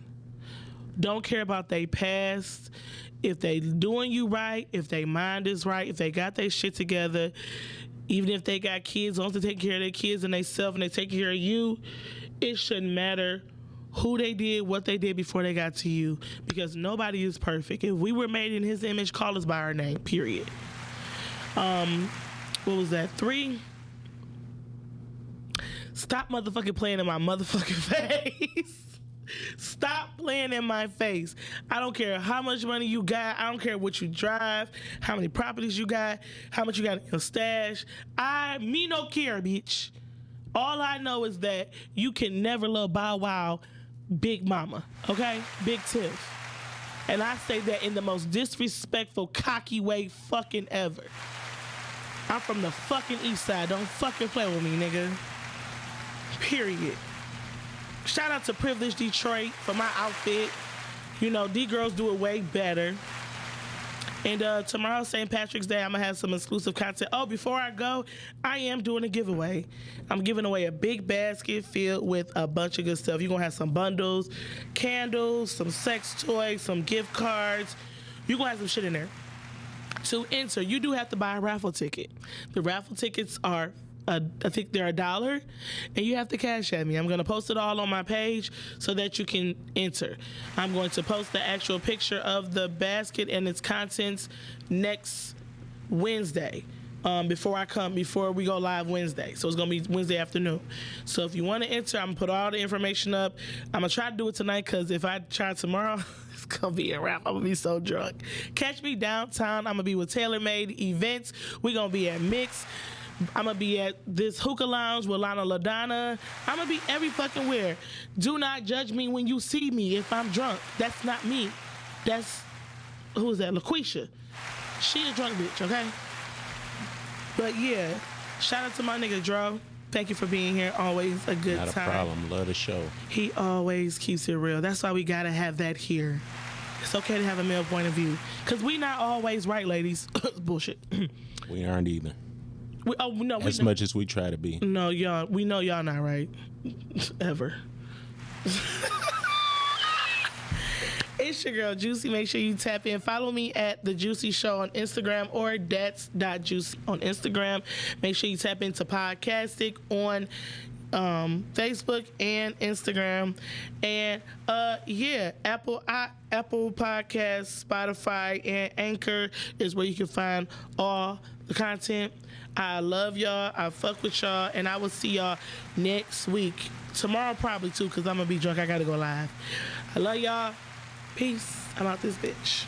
Don't care about their past. If they doing you right, if they mind is right, if they got their shit together, even if they got kids, once they take care of their kids and they self and they take care of you, it shouldn't matter who they did, what they did before they got to you, because nobody is perfect. If we were made in his image, call us by our name, period. What was that? 3, stop motherfucking playing in my motherfucking face. Stop playing in my face. I don't care how much money you got. I don't care what you drive, how many properties you got, how much you got in your stash. Me no care, bitch. All I know is that you can never love Bow Wow Big Mama, okay? Big Tiff. And I say that in the most disrespectful, cocky way fucking ever. I'm from the fucking east side. Don't fucking play with me, nigga. Period. Shout out to Privilege Detroit for my outfit. You know, D-girls do it way better. And tomorrow, St. Patrick's Day, I'm going to have some exclusive content. Oh, before I go, I am doing a giveaway. I'm giving away a big basket filled with a bunch of good stuff. You're going to have some bundles, candles, some sex toys, some gift cards. You're going to have some shit in there. To enter, you do have to buy a raffle ticket. The raffle tickets are I think they're $1, and you have to cash at me. I'm going to post it all on my page so that you can enter. I'm going to post the actual picture of the basket and its contents next Wednesday. Before we go live Wednesday. So it's going to be Wednesday afternoon. So if you want to enter, I'm going to put all the information up. I'm going to try to do it tonight because if I try tomorrow, it's going to be a wrap. I'm going to be so drunk. Catch me downtown. I'm going to be with Tailor Made Events. We're going to be at Mix. I'm going to be at this hookah lounge with Lana LaDonna. I'm going to be every fucking where. Do not judge me when you see me if I'm drunk. That's not me. That's, who is that? LaQuisha. She a drunk bitch, okay? But yeah, shout out to my nigga Dro. Thank you for being here. Always a good time. Not a problem. Love the show. He always keeps it real. That's why we got to have that here. It's okay to have a male point of view. Because we not always right, ladies. Bullshit. We aren't either. As much as we try to be. No, y'all. We know y'all not right. Ever. It's your girl Juicy. Make sure you tap in. Follow me at The Juicy Show on Instagram or that's.juicy on Instagram. Make sure you tap into Podcastic on Facebook and Instagram. And Apple Podcasts, Spotify, and Anchor is where you can find all the content. I love y'all. I fuck with y'all. And I will see y'all next week. Tomorrow probably too, because I'm going to be drunk. I got to go live. I love y'all. Peace. I'm out this bitch.